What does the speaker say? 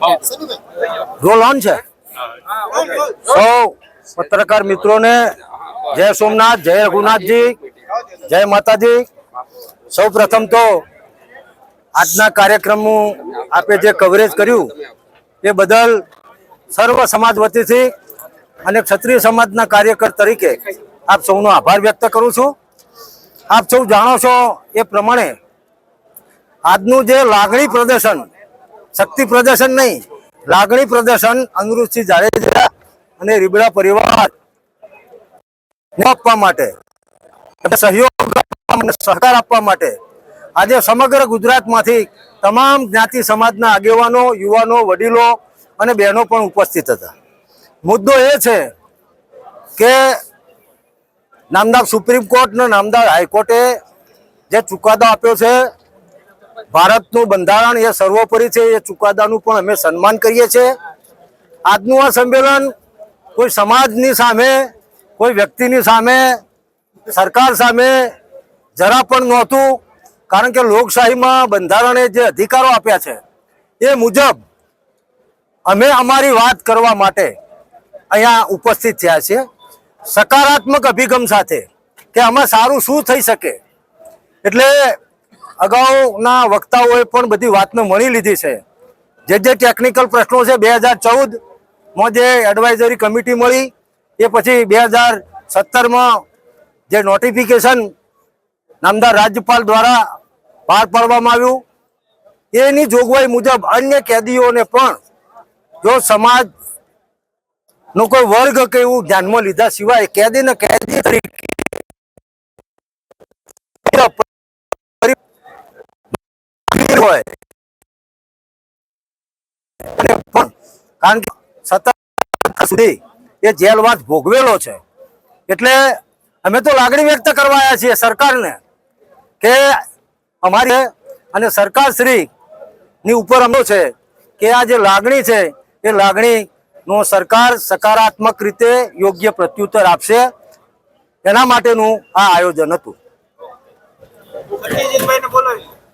Roll on છે। સૌ પત્રકાર મિત્રોને જય સોમનાથ, જય રઘુનાથજી, જય માતાજી। સૌ પ્રથમ તો આજના કાર્યક્રમનું આપે જે કવરેજ કર્યું એ બદલ સર્વ સમાજ વતીથી અને ક્ષત્રિય સમાજના કાર્યકર તરીકે આપ સૌનો આભાર વ્યક્ત કરું છું। આપ સૌ જાણો છો એ પ્રમાણે આજનું જે લાગણી પ્રદર્શન, શક્તિ પ્રદર્શન નહીં, લાગણી પ્રદર્શન અનિરુદ્ધસિંહ જાડેજા અને રીબડા પરિવાર આપવા માટે, સહયોગ સહકાર આપવા માટે આજે સમગ્ર ગુજરાતમાંથી તમામ જ્ઞાતિ સમાજના આગેવાનો, યુવાનો, વડીલો અને બહેનો પણ ઉપસ્થિત હતા। મુદ્દો એ છે કે નામદાર સુપ્રીમ કોર્ટ અને નામદાર હાઈકોર્ટે જે ચુકાદો આપ્યો છે, ભારતનું બંધારણ એ સર્વોપરી છે, એ ચુકાદાનું પણ અમે સન્માન કરીએ છીએ। આજનું આ સંમેલન કોઈ સમાજની સામે, કોઈ વ્યક્તિની સામે, સરકાર સામે જરા પણ નહોતું, કારણ કે લોકશાહીમાં બંધારણે જે અધિકારો આપ્યા છે એ મુજબ અમે અમારી વાત કરવા માટે અહીંયા ઉપસ્થિત થયા છીએ, સકારાત્મક અભિગમ સાથે કે આમાં સારું શું થઈ શકે। એટલે અગાઉના વક્તાઓએ પણ બધી વાતને મળી લીધી છે। જે ટેકનિકલ પ્રશ્નો છે 2014માં જે એડવાઇઝરી કમિટી મળી, એ પછી 2017માં જે નોટિફિકેશન નામદાર રાજ્યપાલ દ્વારા બહાર પાડવામાં આવ્યું, એની જોગવાઈ મુજબ અન્ય કેદીઓને પણ જો સમાજનો કોઈ વર્ગ કે એવું ધ્યાનમાં લીધા સિવાય કેદીને કેદી તરીકે હોય, કારણ કે સતત સુધી એ જેલવાસ ભોગવેલો છે। એટલે અમે તો લાગણી વ્યક્ત કરવા આવ્યા છીએ સરકારને કે અમારી અને સરકારશ્રી ની ઉપર અમો છે કે આ જે લાગણી છે એ લાગણીનો સરકાર સકારાત્મક રીતે યોગ્ય પ્રત્યુત્તર આપશે, એના માટેનું આ આયોજન હતું।